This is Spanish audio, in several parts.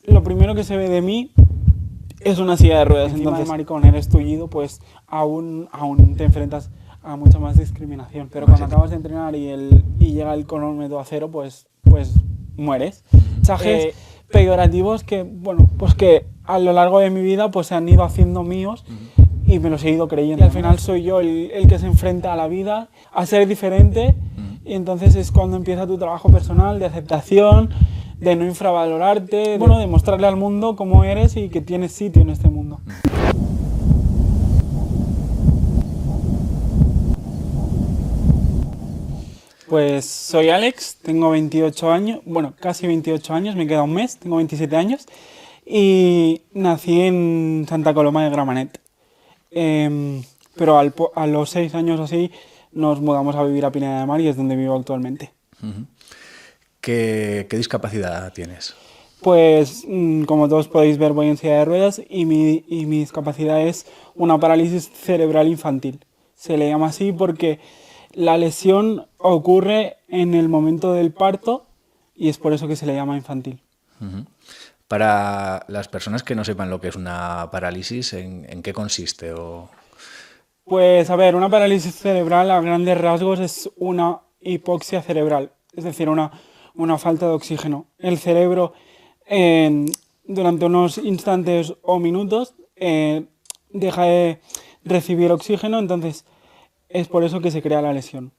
lo primero que se ve de mí es una silla de ruedas. Entonces, maricón, eres tullido, pues aún te enfrentas a mucha más discriminación. Pero cuando acabas de entrenar y llega el cronómetro a cero, pues mueres. Mensajes peyorativos que, bueno, pues que a lo largo de mi vida pues se han ido haciendo míos y me los he ido creyendo. Y al final soy yo el que se enfrenta a la vida, a ser diferente, y entonces es cuando empieza tu trabajo personal de aceptación, de no infravalorarte, bueno, de mostrarle al mundo cómo eres y que tienes sitio en este mundo. Pues soy Alex, tengo 28 años, bueno, casi 28 años, me queda un mes, tengo 27 años y nací en Santa Coloma de Gramenet. Pero a los 6 años o así nos mudamos a vivir a Pineda de Mar y es donde vivo actualmente. ¿Qué discapacidad tienes? Pues como todos podéis ver, voy en silla de ruedas y mi discapacidad es una parálisis cerebral infantil. Se le llama así porque la lesión ocurre en el momento del parto y es por eso que se le llama infantil. Para las personas que no sepan lo que es una parálisis, ¿en qué consiste? Pues a ver, una parálisis cerebral a grandes rasgos es una hipoxia cerebral, es decir, una falta de oxígeno. El cerebro durante unos instantes o minutos deja de recibir oxígeno, entonces es por eso que se crea la lesión.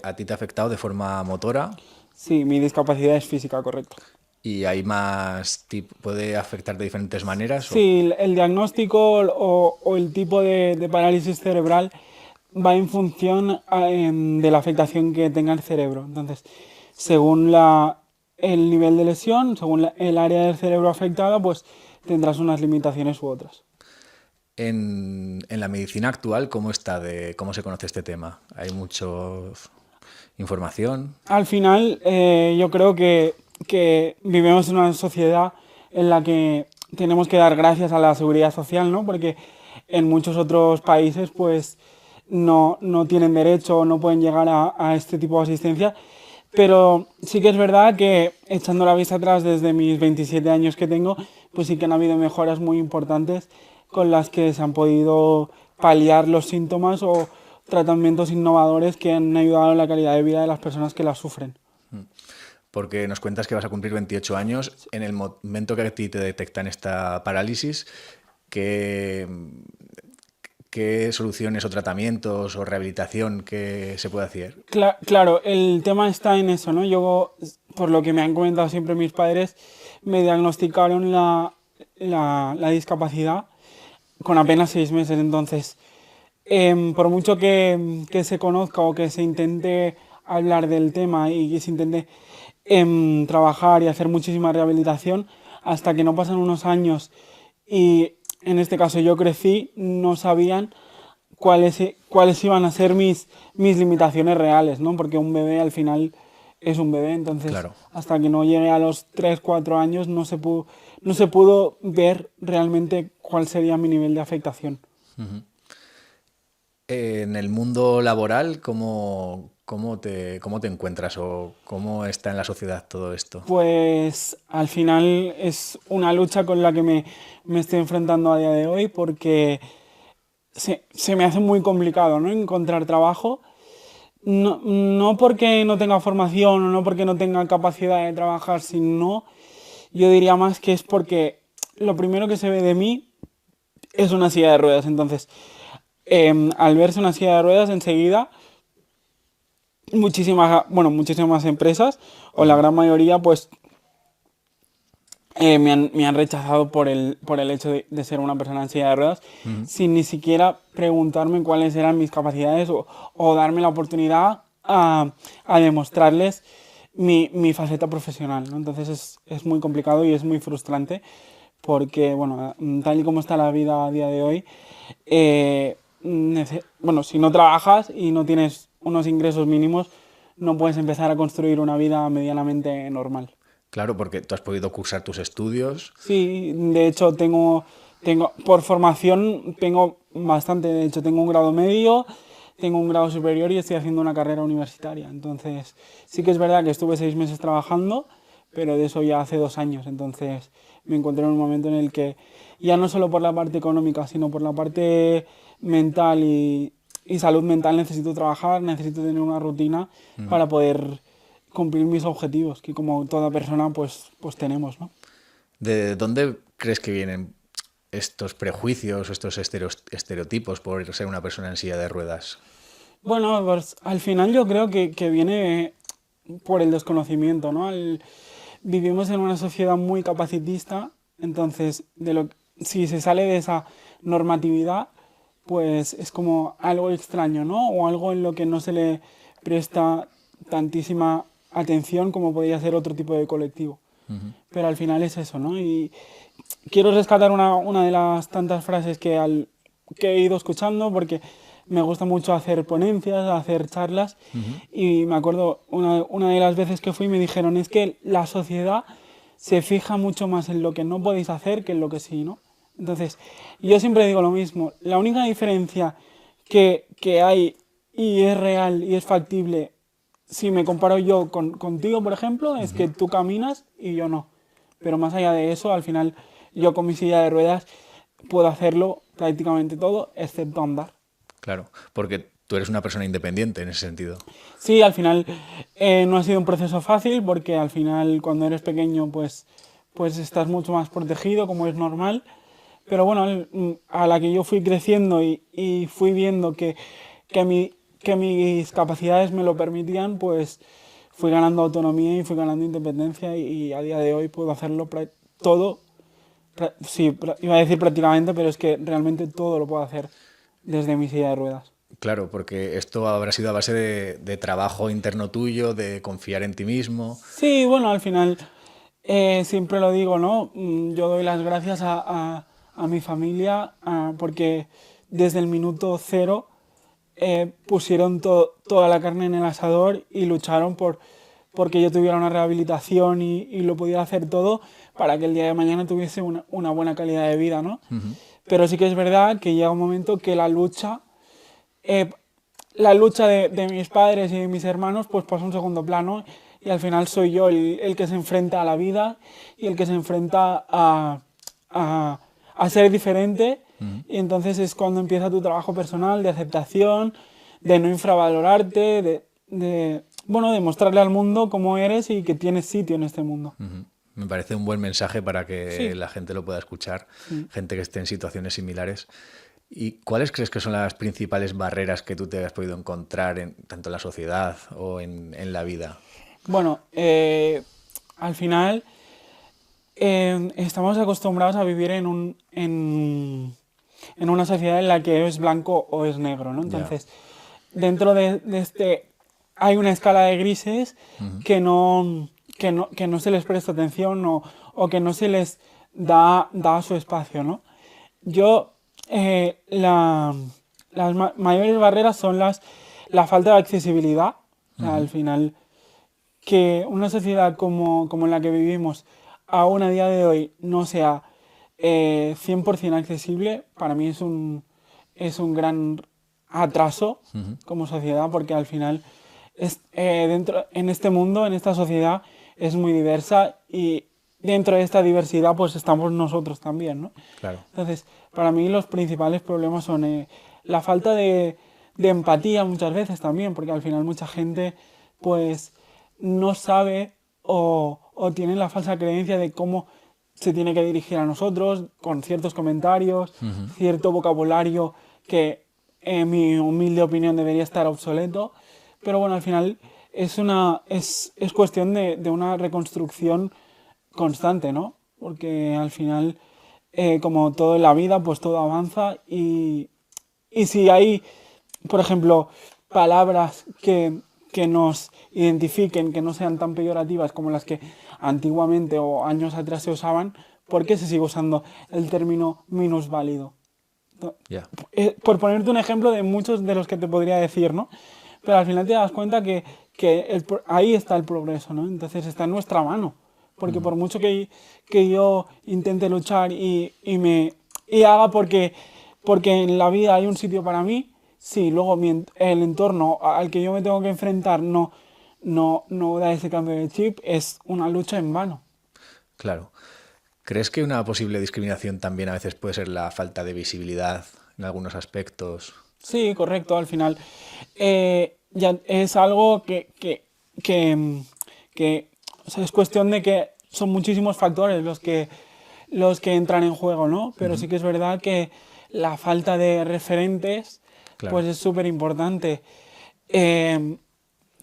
¿A ti te ha afectado de forma motora? Sí, mi discapacidad es física, correcto. ¿Y hay más puede afectar de diferentes maneras? Sí, el diagnóstico o el tipo de parálisis cerebral va en función de la afectación que tenga el cerebro. Entonces, según el nivel de lesión, según el área del cerebro afectada, pues tendrás unas limitaciones u otras. En la medicina actual, ¿cómo se conoce este tema? ¿Hay mucha información? Al final, yo creo que vivimos en una sociedad en la que tenemos que dar gracias a la seguridad social, ¿no? Porque en muchos otros países, pues, no tienen derecho, no pueden llegar a este tipo de asistencia. Pero sí que es verdad que, echando la vista atrás desde mis 27 años que tengo, pues sí que han habido mejoras muy importantes con las que se han podido paliar los síntomas o tratamientos innovadores que han ayudado a la calidad de vida de las personas que las sufren. Porque nos cuentas que vas a cumplir 28 años. En el momento que a ti te detectan esta parálisis, ¿qué soluciones o tratamientos o rehabilitación que se puede hacer? Claro, el tema está en eso, ¿no? Yo, por lo que me han comentado siempre mis padres, me diagnosticaron la discapacidad con apenas 6 meses. Entonces, por mucho que se conozca o que se intente hablar del tema y que se intente trabajar y hacer muchísima rehabilitación, hasta que no pasan unos años y en este caso yo crecí, no sabían cuáles iban a ser mis limitaciones reales, ¿no? Porque un bebé al final es un bebé, entonces Claro. hasta que no llegué a los 3, 4 años no se pudo ver realmente cuál sería mi nivel de afectación. En el mundo laboral, ¿cómo te encuentras o cómo está en la sociedad todo esto? Pues al final es una lucha con la que me estoy enfrentando a día de hoy porque se me hace muy complicado, ¿no? Encontrar trabajo. No porque no tenga formación o no porque no tenga capacidad de trabajar, sino yo diría más que es porque lo primero que se ve de mí es una silla de ruedas. Entonces, al verse una silla de ruedas, enseguida muchísimas empresas, o la gran mayoría, pues me han rechazado por el hecho de ser una persona en silla de ruedas, sin ni siquiera preguntarme cuáles eran mis capacidades o darme la oportunidad a demostrarles mi faceta profesional, ¿no? Entonces es muy complicado y es muy frustrante porque, bueno, tal y como está la vida a día de hoy, si no trabajas y no tienes unos ingresos mínimos, no puedes empezar a construir una vida medianamente normal. Claro, porque tú has podido cursar tus estudios. Sí, de hecho por formación tengo bastante, de hecho tengo un grado medio, tengo un grado superior y estoy haciendo una carrera universitaria. Entonces sí que es verdad que estuve 6 meses trabajando, pero de eso ya hace 2 años. Entonces me encontré en un momento en el que ya no solo por la parte económica, sino por la parte mental y salud mental necesito trabajar, necesito tener una rutina para poder cumplir mis objetivos, que como toda persona pues tenemos, ¿no? ¿De dónde crees que vienen estos prejuicios, estos estereotipos por ser una persona en silla de ruedas? Bueno, pues al final yo creo que viene por el desconocimiento, ¿no? Vivimos en una sociedad muy capacitista, entonces si se sale de esa normatividad, pues es como algo extraño, ¿no? O algo en lo que no se le presta tantísima atención como podría ser otro tipo de colectivo. Pero al final es eso, ¿no? Y quiero rescatar una de las tantas frases que he ido escuchando porque me gusta mucho hacer ponencias, hacer charlas y me acuerdo una de las veces que fui me dijeron es que la sociedad se fija mucho más en lo que no podéis hacer que en lo que sí, ¿no? Entonces, yo siempre digo lo mismo, la única diferencia que hay y es real y es factible si me comparo yo contigo, por ejemplo, es que tú caminas y yo no. Pero más allá de eso, al final yo con mi silla de ruedas puedo hacerlo prácticamente todo, excepto andar. Claro, porque tú eres una persona independiente en ese sentido. Sí, al final no ha sido un proceso fácil porque al final cuando eres pequeño pues estás mucho más protegido como es normal. Pero bueno, a la que yo fui creciendo y fui viendo que mis capacidades me lo permitían, pues fui ganando autonomía y fui ganando independencia y a día de hoy puedo hacerlo todo. Sí, iba a decir prácticamente, pero es que realmente todo lo puedo hacer desde mi silla de ruedas. Claro, porque esto habrá sido a base de trabajo interno tuyo, de confiar en ti mismo. Sí, bueno, al final siempre lo digo, ¿no? Yo doy las gracias a mi familia porque desde el minuto cero pusieron toda la carne en el asador y lucharon porque yo tuviera una rehabilitación y lo pudiera hacer todo para que el día de mañana tuviese una buena calidad de vida, ¿no? Pero sí que es verdad que llega un momento que eh, la lucha de mis padres y de mis hermanos pues pasa a un segundo plano y al final soy yo el que se enfrenta a la vida y el que se enfrenta a ser diferente y entonces es cuando empieza tu trabajo personal de aceptación, de no infravalorarte, bueno, de mostrarle al mundo cómo eres y que tienes sitio en este mundo. Me parece un buen mensaje para que Sí. la gente lo pueda escuchar, gente que esté en situaciones similares. ¿Y cuáles crees que son las principales barreras que tú te has podido encontrar tanto en la sociedad o en la vida? Bueno, al final estamos acostumbrados a vivir en una sociedad en la que es blanco o es negro, ¿no? Ya. Entonces, dentro de este hay una escala de grises que no se les presta atención o que no se les da su espacio, ¿no? Yo, las mayores barreras son la falta de accesibilidad. O sea, al final, que una sociedad como la que vivimos aún a día de hoy no sea 100% accesible, para mí es un gran atraso como sociedad, porque al final en este mundo, en esta sociedad, es muy diversa y dentro de esta diversidad pues estamos nosotros también, ¿no? Claro. Entonces, para mí los principales problemas son la falta de empatía muchas veces también, porque al final mucha gente pues no sabe o tiene la falsa creencia de cómo se tiene que dirigir a nosotros con ciertos comentarios, cierto vocabulario que en mi humilde opinión debería estar obsoleto, pero bueno, al final es cuestión de una reconstrucción constante, ¿no? Porque al final, como todo en la vida, pues todo avanza y si hay, por ejemplo, palabras que nos identifiquen, que no sean tan peyorativas como las que antiguamente o años atrás se usaban, ¿por qué se sigue usando el término minusválido? Ya. Por ponerte un ejemplo de muchos de los que te podría decir, ¿no? Pero al final te das cuenta que ahí está el progreso, ¿no? Entonces está en nuestra mano. Porque por mucho que yo intente luchar y haga porque en la vida hay un sitio para mí, si luego el entorno al que yo me tengo que enfrentar no da ese cambio de chip, es una lucha en vano. Claro. ¿Crees que una posible discriminación también a veces puede ser la falta de visibilidad en algunos aspectos? Sí, correcto, al final ya es algo que, que, o sea, es cuestión de que son muchísimos factores los que entran en juego, ¿no? Pero sí que es verdad que la falta de referentes Claro. pues es súper importante. Eh,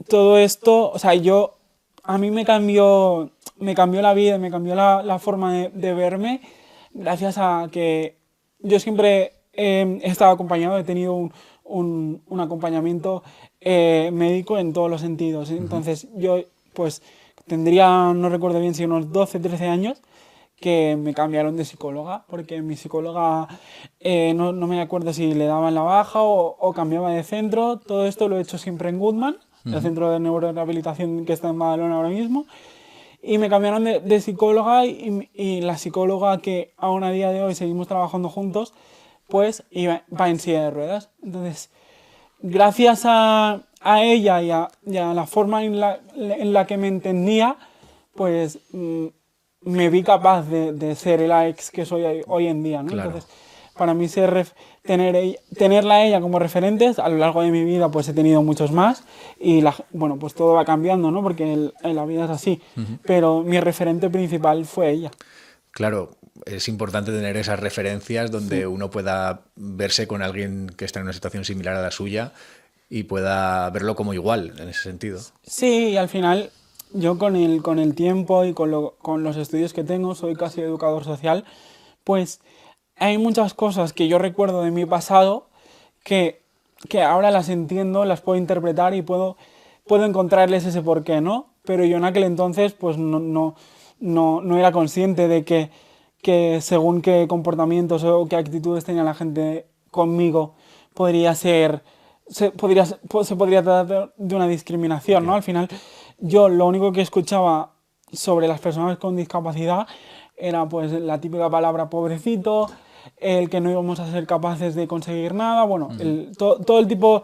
Todo esto, o sea, a mí me cambió la vida, me cambió la forma de verme, gracias a que yo siempre he estado acompañado, he tenido un acompañamiento médico en todos los sentidos. Entonces, yo, pues, tendría, no recuerdo bien si unos 12 13 años, que me cambiaron de psicóloga, porque mi psicóloga, no me acuerdo si le daban la baja o cambiaba de centro. Todo esto lo he hecho siempre en Goodman, el centro de neurorehabilitación que está en Badalona ahora mismo. Y me cambiaron de psicóloga, y la psicóloga que aún a día de hoy seguimos trabajando juntos, pues va en silla de ruedas. Entonces, gracias a ella y a la forma en la que me entendía, pues me vi capaz de ser el Alex que soy hoy en día, ¿no? Claro. Entonces, para mí tenerla a ella como referentes, a lo largo de mi vida pues he tenido muchos más, y bueno, pues todo va cambiando, ¿no? Porque en la vida es así, pero mi referente principal fue ella. Claro, es importante tener esas referencias donde Sí. uno pueda verse con alguien que está en una situación similar a la suya y pueda verlo como igual en ese sentido. Sí, y al final yo con el tiempo y con los estudios que tengo, soy casi educador social, pues hay muchas cosas que yo recuerdo de mi pasado que, que ahora las entiendo, las puedo interpretar y puedo encontrarles ese porqué, ¿no? Pero yo en aquel entonces pues no era consciente de que según qué comportamientos o qué actitudes tenía la gente conmigo, podría ser se podría tratar de una discriminación, ¿no? Ya. Al final, yo lo único que escuchaba sobre las personas con discapacidad era pues la típica palabra pobrecito, el que no íbamos a ser capaces de conseguir nada, bueno, todo tipo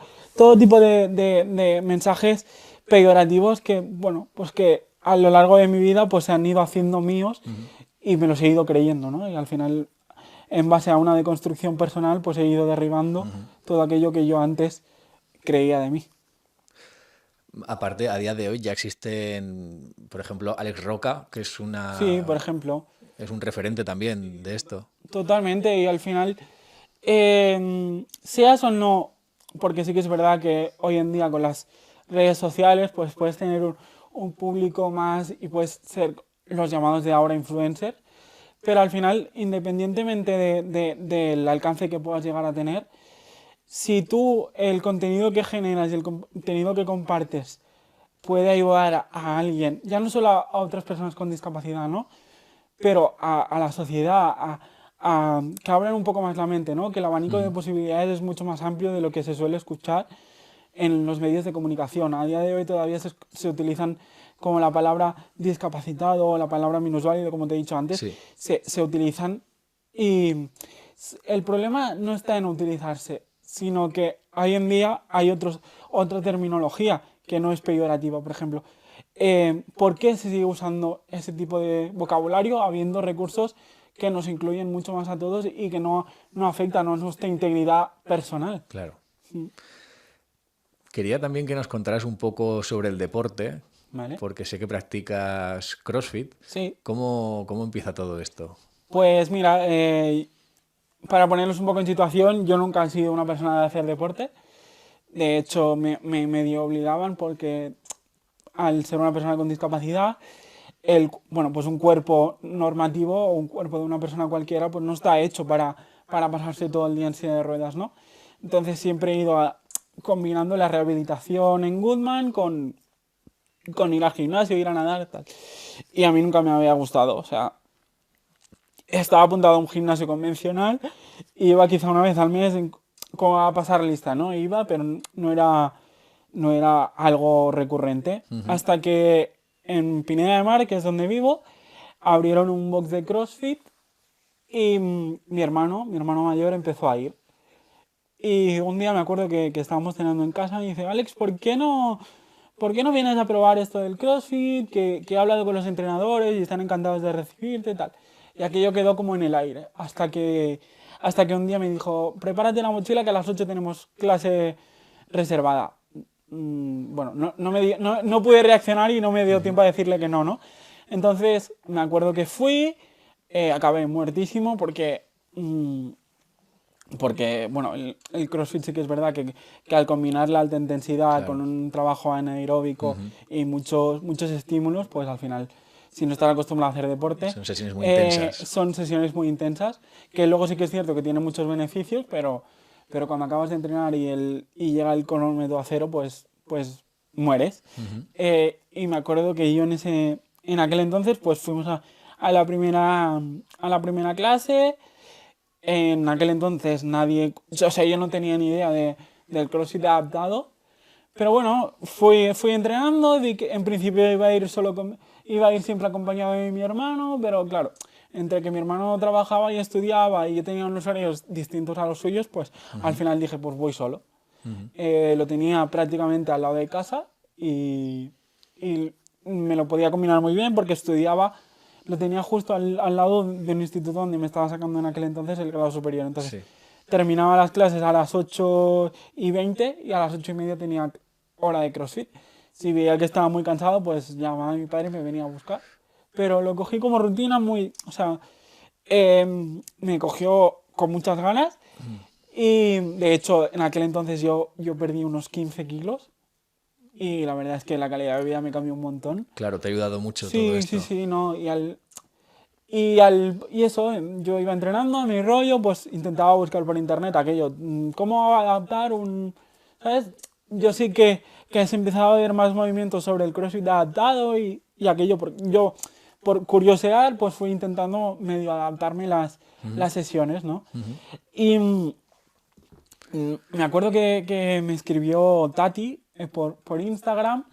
de mensajes peyorativos que, bueno, pues que a lo largo de mi vida pues se han ido haciendo míos, y me los he ido creyendo, ¿no? Y al final, en base a una deconstrucción personal, pues he ido derribando todo aquello que yo antes creía de mí. Aparte, a día de hoy ya existen, por ejemplo, Alex Roca, que Sí, por ejemplo, es un referente también de esto. totalmente, y al final, seas o no, porque sí que es verdad que hoy en día con las redes sociales pues puedes tener un público más y puedes ser los llamados de ahora influencer, pero al final, independientemente del alcance que puedas llegar a tener, si tú el contenido que generas y el contenido que compartes puede ayudar a alguien, ya no solo a otras personas con discapacidad, ¿no? Pero a la sociedad, que abran un poco más la mente, ¿no? Que el abanico de posibilidades es mucho más amplio de lo que se suele escuchar en los medios de comunicación. A día de hoy todavía se utilizan como la palabra discapacitado o la palabra minusválido, como te he dicho antes, Sí, se utilizan, y el problema no está en utilizarse, sino que hoy en día hay otra terminología que no es peyorativa. Por ejemplo, ¿por qué se sigue usando ese tipo de vocabulario habiendo recursos que nos incluyen mucho más a todos y que no afectan a nuestra integridad personal? claro. Quería también que nos contaras un poco sobre el deporte, ¿Vale? porque sé que practicas CrossFit. Sí. ¿Cómo empieza todo esto? Pues mira, para ponernos un poco en situación, yo nunca he sido una persona de hacer deporte. De hecho, me medio obligaban porque, al ser una persona con discapacidad, bueno, pues un cuerpo normativo o un cuerpo de una persona cualquiera pues no está hecho para pasarse todo el día en silla de ruedas, ¿no? Entonces siempre he ido combinando la rehabilitación en Goodman con ir al gimnasio, ir a nadar, tal. Y a mí nunca me había gustado, o sea, estaba apuntado a un gimnasio convencional, y iba quizá una vez al mes como a pasar lista, ¿no? Iba, pero no era algo recurrente. Hasta que en Pineda de Mar, que es donde vivo, abrieron un box de CrossFit, y mi hermano mayor empezó a ir. Y un día me acuerdo que estábamos cenando en casa y dice, Alex, ¿por qué no vienes a probar esto del CrossFit? Que he hablado con los entrenadores y están encantados de recibirte y tal. Y aquello quedó como en el aire, hasta que un día me dijo, prepárate la mochila que a las 8 tenemos clase reservada. Bueno, no pude reaccionar y no me dio tiempo a decirle que no, ¿no? Entonces me acuerdo que fui, acabé muertísimo porque bueno, el CrossFit sí que es verdad que al combinar la alta intensidad con un trabajo anaeróbico y muchos estímulos, pues al final, si no estás acostumbrado a hacer deporte, Son sesiones muy intensas. son sesiones muy intensas, que luego sí que es cierto que tienen muchos beneficios, pero cuando acabas de entrenar y llega el cronómetro a cero, pues mueres. Y me acuerdo que yo en aquel entonces pues fuimos a la primera clase. En aquel entonces yo no tenía ni idea del CrossFit adaptado, pero bueno, fui entrenando, vi que en principio iba a ir siempre acompañado de mi hermano, pero claro, entre que mi hermano trabajaba y estudiaba y yo tenía unos horarios distintos a los suyos, pues al final dije, pues voy solo. Lo tenía prácticamente al lado de casa y me lo podía combinar muy bien porque estudiaba. Lo tenía justo al lado de un instituto donde me estaba sacando en aquel entonces el grado superior. Entonces terminaba las clases a las 8:20 y a las 8:30 tenía hora de CrossFit. Si veía que estaba muy cansado, pues llamaba a mi padre y me venía a buscar. Pero lo cogí como rutina o sea, me cogió con muchas ganas y de hecho en aquel entonces yo perdí unos 15 kilos. Y la verdad es que la calidad de vida me cambió un montón. Claro, te ha ayudado mucho todo esto. Sí, no. Y eso, yo iba entrenando a mi rollo, pues intentaba buscar por internet aquello, cómo adaptar ¿sabes? Yo sí que se empezaba a ver más movimientos sobre el CrossFit adaptado y aquello, yo por curiosear, pues fui intentando medio adaptarme las sesiones, ¿no? Y me acuerdo que me escribió Tati por Instagram,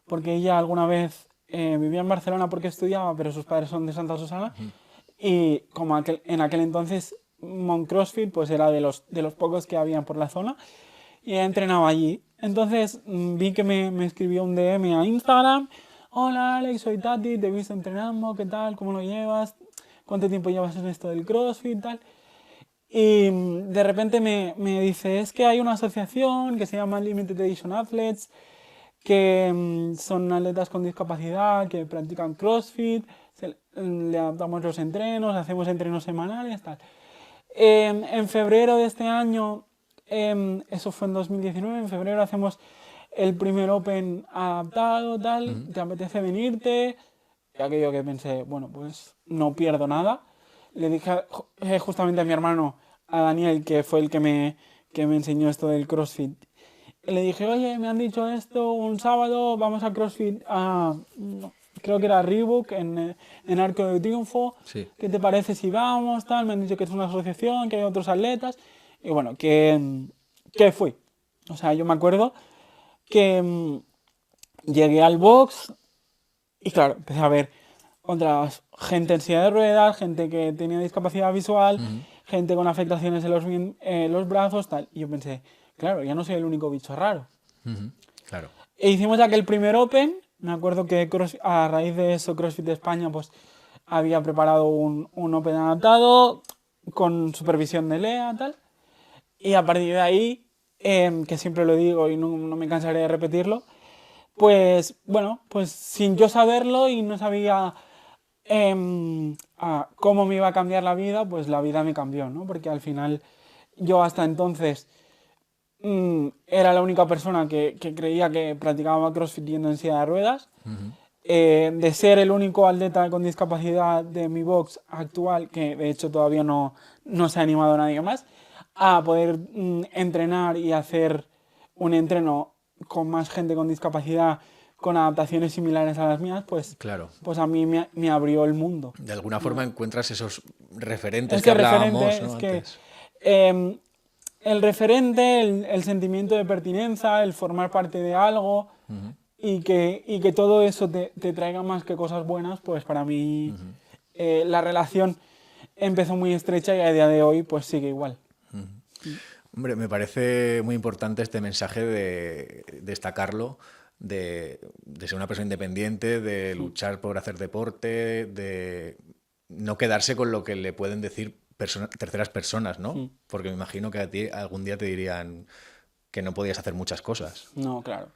porque ella alguna vez vivía en Barcelona porque estudiaba, pero sus padres son de Santa Susana, y como en aquel entonces Mount CrossFit pues era de los pocos que habían por la zona, y ella entrenaba allí. Entonces vi que me escribió un DM a Instagram, hola Alex, soy Tati, te he visto entrenando, ¿qué tal? ¿Cómo lo llevas? ¿Cuánto tiempo llevas en esto del CrossFit? Tal. Y de repente me dice, es que hay una asociación que se llama Limited Edition Athletes, que son atletas con discapacidad, que practican CrossFit, le adaptamos los entrenos, hacemos entrenos semanales, tal. En febrero de este año, eso fue en 2019, en febrero hacemos el primer Open adaptado, tal, ¿te apetece venirte? Y aquello que pensé, bueno, pues no pierdo nada. Le dije justamente a mi hermano, a Daniel, que fue el que me enseñó esto del CrossFit. Le dije, oye, me han dicho esto un sábado, vamos a CrossFit, creo que era Reebok, en Arco de Triunfo. Sí. ¿Qué te parece si vamos? Tal? Me han dicho que es una asociación, que hay otros atletas. Y bueno, que fui. O sea, yo me acuerdo que llegué al box y claro, empecé a ver gente en silla de ruedas, gente que tenía discapacidad visual, gente con afectaciones en los brazos, tal. Y yo pensé, claro, ya no soy el único bicho raro. Claro. E hicimos aquel primer Open. Me acuerdo que a raíz de eso CrossFit de España pues había preparado un Open adaptado con supervisión de Lea, tal. Y a partir de ahí, que siempre lo digo y no me cansaré de repetirlo, pues bueno, pues sin yo saberlo y no sabía cómo me iba a cambiar la vida, pues la vida me cambió, ¿no? Porque al final yo hasta entonces era la única persona que creía que practicaba CrossFit yendo en silla de ruedas. De ser el único atleta con discapacidad de mi box actual, que de hecho todavía no se ha animado nadie más, a poder entrenar y hacer un entreno con más gente con discapacidad, con adaptaciones similares a las mías, pues, Claro. pues a mí me abrió el mundo. De alguna forma encuentras esos referentes Es que que hablábamos, referente, ¿no? es que Antes. el referente, el sentimiento de pertinencia, el formar parte de algo y que todo eso te traiga más que cosas buenas, pues para mí la relación empezó muy estrecha y a día de hoy pues sigue igual. Hombre, me parece muy importante este mensaje de destacarlo de ser una persona independiente, de luchar por hacer deporte, de no quedarse con lo que le pueden decir terceras personas, ¿no? Porque me imagino que a ti algún día te dirían que no podías hacer muchas cosas. No, claro.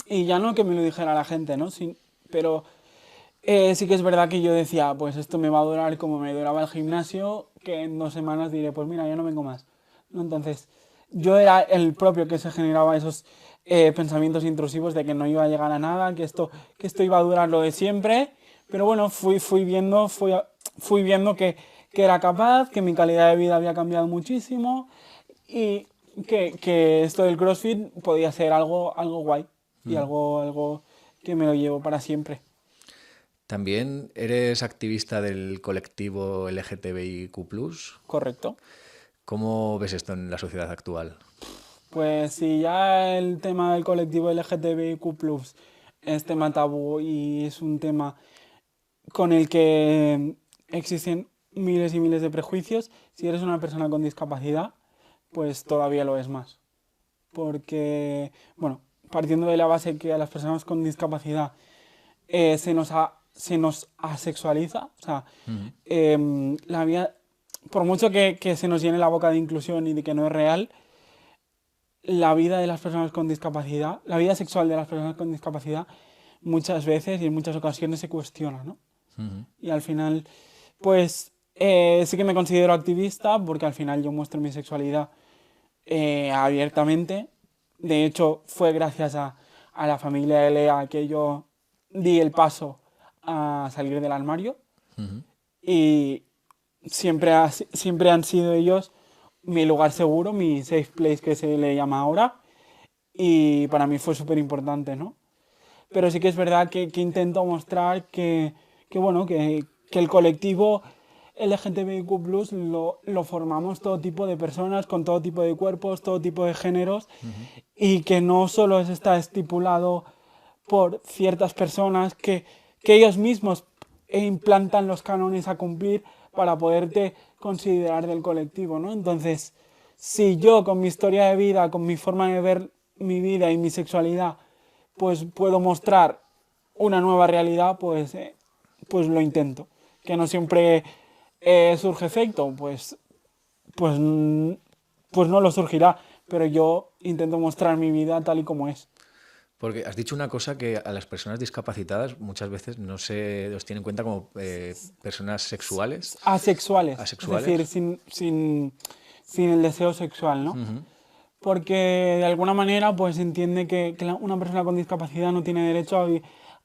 Y ya no que me lo dijera la gente, ¿no? Pero sí que es verdad que yo decía, pues esto me va a durar como me duraba el gimnasio, que en 2 semanas diré, pues mira, ya no vengo más, ¿no? Entonces, yo era el propio que se generaba esos pensamientos intrusivos de que no iba a llegar a nada, que esto iba a durar lo de siempre, pero bueno, fui viendo que era capaz, que mi calidad de vida había cambiado muchísimo y que esto del CrossFit podía ser algo guay y algo que me lo llevo para siempre. También eres activista del colectivo LGTBIQ+. Correcto. ¿Cómo ves esto en la sociedad actual? Pues si ya el tema del colectivo LGTBIQ+ es tema tabú y es un tema con el que existen miles y miles de prejuicios, si eres una persona con discapacidad, pues todavía lo es más. Porque, bueno, partiendo de la base que a las personas con discapacidad se nos asexualiza, o sea, la vida, por mucho que se nos llene la boca de inclusión y de que no es real, la vida de las personas con discapacidad, la vida sexual de las personas con discapacidad, muchas veces y en muchas ocasiones se cuestiona, ¿no? Y al final, pues sí que me considero activista porque al final yo muestro mi sexualidad abiertamente. De hecho, fue gracias a la familia de Lea que yo di el paso a salir del armario. Y siempre han sido ellos mi lugar seguro, mi safe place que se le llama ahora. Y para mí fue súper importante, ¿no? Pero sí que es verdad que intento mostrar que el colectivo LGTBIQ+ lo formamos todo tipo de personas, con todo tipo de cuerpos, todo tipo de géneros, y que no solo está estipulado por ciertas personas que ellos mismos implantan los cánones a cumplir para poderte considerar del colectivo, ¿no? Entonces, si yo con mi historia de vida, con mi forma de ver mi vida y mi sexualidad, pues puedo mostrar una nueva realidad, pues lo intento. Que no siempre surge efecto, pues no lo surgirá, pero yo intento mostrar mi vida tal y como es. Porque has dicho una cosa que a las personas discapacitadas muchas veces no se los tiene en cuenta como personas sexuales. Asexuales, Asexuales. es decir, sin el deseo sexual, ¿no? Porque de alguna manera pues entiende que una persona con discapacidad no tiene derecho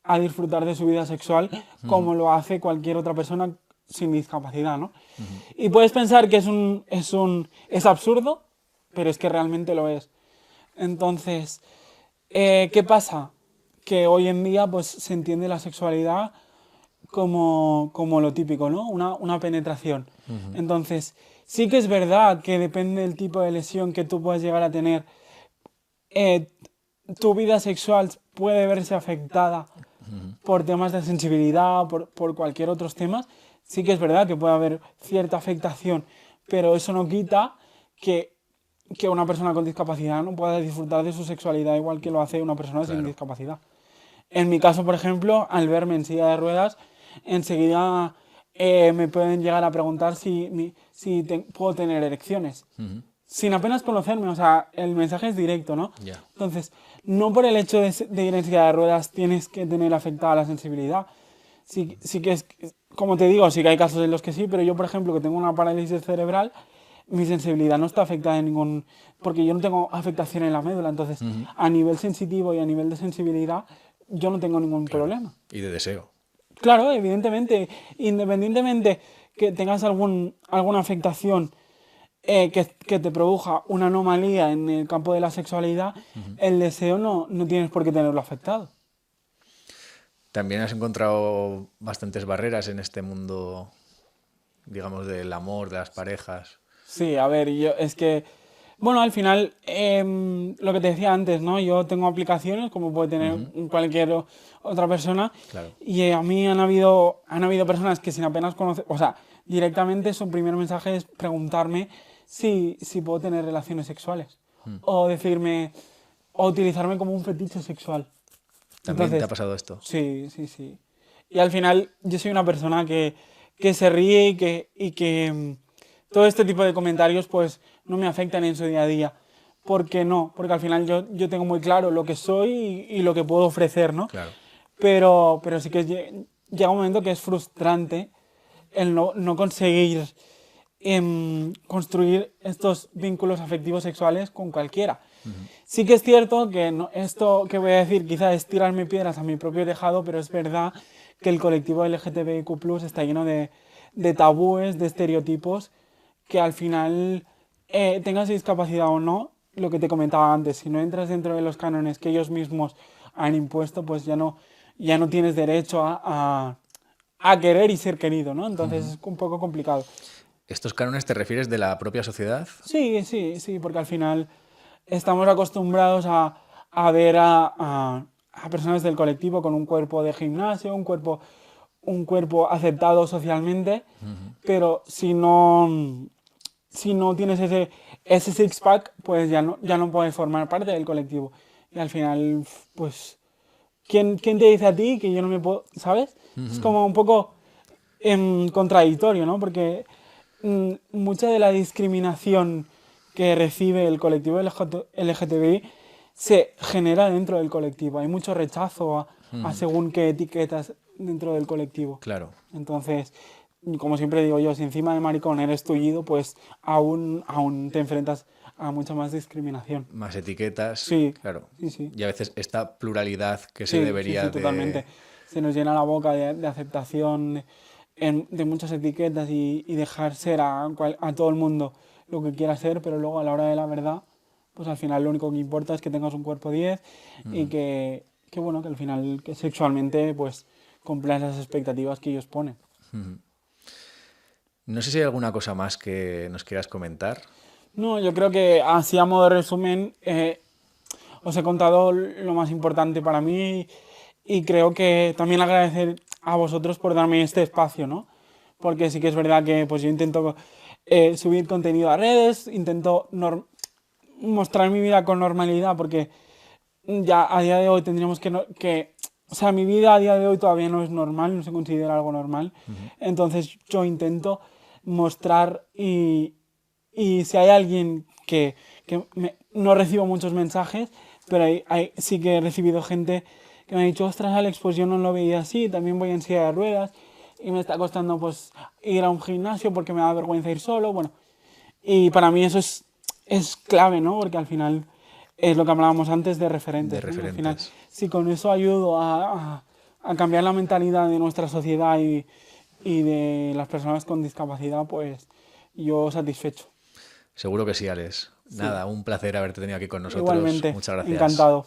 a disfrutar de su vida sexual como lo hace cualquier otra persona sin discapacidad, ¿no? Y puedes pensar que es absurdo, pero es que realmente lo es. Entonces, ¿qué pasa? Que hoy en día pues se entiende la sexualidad como lo típico, ¿no? Una penetración. Entonces, sí que es verdad que depende del tipo de lesión que tú puedas llegar a tener, tu vida sexual puede verse afectada por temas de sensibilidad, por cualquier otros temas. Sí que es verdad que puede haber cierta afectación, pero eso no quita que una persona con discapacidad no pueda disfrutar de su sexualidad igual que lo hace una persona sin discapacidad. En mi caso, por ejemplo, al verme en silla de ruedas, enseguida me pueden llegar a preguntar si puedo tener erecciones. Sin apenas conocerme, o sea, el mensaje es directo, ¿no? Yeah. Entonces, no por el hecho de ir en silla de ruedas tienes que tener afectada la sensibilidad. Sí que es, como te digo, sí que hay casos en los que sí, pero yo, por ejemplo, que tengo una parálisis cerebral, mi sensibilidad no está afectada en ningún... porque yo no tengo afectación en la médula, entonces a nivel sensitivo y a nivel de sensibilidad yo no tengo ningún problema. Y de deseo. Claro, evidentemente, independientemente que tengas alguna afectación que te produzca una anomalía en el campo de la sexualidad, el deseo no tienes por qué tenerlo afectado. También has encontrado bastantes barreras en este mundo, digamos, del amor, de las parejas. Sí, a ver, es que, bueno, al final, lo que te decía antes, ¿no? Yo tengo aplicaciones como puede tener cualquier otra persona. Claro. Y a mí han habido personas que sin apenas conocer, o sea, directamente su primer mensaje es preguntarme si puedo tener relaciones sexuales. O decirme, o utilizarme como un fetiche sexual. ¿También te Entonces, ha pasado esto? sí, sí, sí. Y al final yo soy una persona que se ríe todo este tipo de comentarios pues no me afectan en su día a día. ¿Por qué no? Porque al final yo tengo muy claro lo que soy y lo que puedo ofrecer, ¿no? Claro. Pero sí que llega un momento que es frustrante el no conseguir construir estos vínculos afectivos sexuales con cualquiera. Sí que es cierto que esto que voy a decir quizás es tirarme piedras a mi propio tejado, pero es verdad que el colectivo LGTBIQ+ está lleno de tabúes, de estereotipos, que al final, tengas discapacidad o no, lo que te comentaba antes, si no entras dentro de los cánones que ellos mismos han impuesto, pues ya no tienes derecho a querer y ser querido, ¿no? Entonces es un poco complicado. ¿Estos cánones te refieres de la propia sociedad? Sí, sí, sí, porque al final estamos acostumbrados a ver a personas del colectivo con un cuerpo de gimnasio, un cuerpo aceptado socialmente, pero si no tienes ese six-pack, pues ya no puedes formar parte del colectivo. Y al final, pues, ¿quién te dice a ti que yo no me puedo, ¿sabes? Es como un poco contradictorio, ¿no? Porque mucha de la discriminación que recibe el colectivo LGTBI se genera dentro del colectivo. Hay mucho rechazo a según qué etiquetas dentro del colectivo. Claro. Entonces, como siempre digo yo, si encima de maricón eres tullido, pues aún te enfrentas a mucha más discriminación. Más etiquetas, Sí, claro. sí, sí. Y a veces esta pluralidad que se Sí, sí, debería sí, de... totalmente. Se nos llena la boca de aceptación de muchas etiquetas y dejar ser a todo el mundo lo que quiera ser, pero luego a la hora de la verdad, pues al final lo único que importa es que tengas un cuerpo 10 y que bueno, que al final que sexualmente pues cumplas las expectativas que ellos ponen. No sé si hay alguna cosa más que nos quieras comentar. No, yo creo que así a modo de resumen, os he contado lo más importante para mí y creo que también agradecer a vosotros por darme este espacio, ¿no? Porque sí que es verdad que pues yo intento subir contenido a redes, intento mostrar mi vida con normalidad porque ya a día de hoy tendríamos o sea, mi vida a día de hoy todavía no es normal, no se considera algo normal. Entonces yo intento mostrar y si hay alguien no recibo muchos mensajes, pero sí que he recibido gente que me ha dicho, ostras Alex, pues yo no lo veía así, también voy en silla de ruedas y me está costando pues ir a un gimnasio porque me da vergüenza ir solo, bueno, y para mí eso es clave, ¿no? Porque al final es lo que hablábamos antes de De referentes, ¿no? Al final, referentes. si con eso ayudo a cambiar la mentalidad de nuestra sociedad y de las personas con discapacidad, pues yo satisfecho. Seguro que sí, Alex. Sí, Nada, un placer haberte tenido aquí con nosotros. igualmente, Muchas gracias. encantado.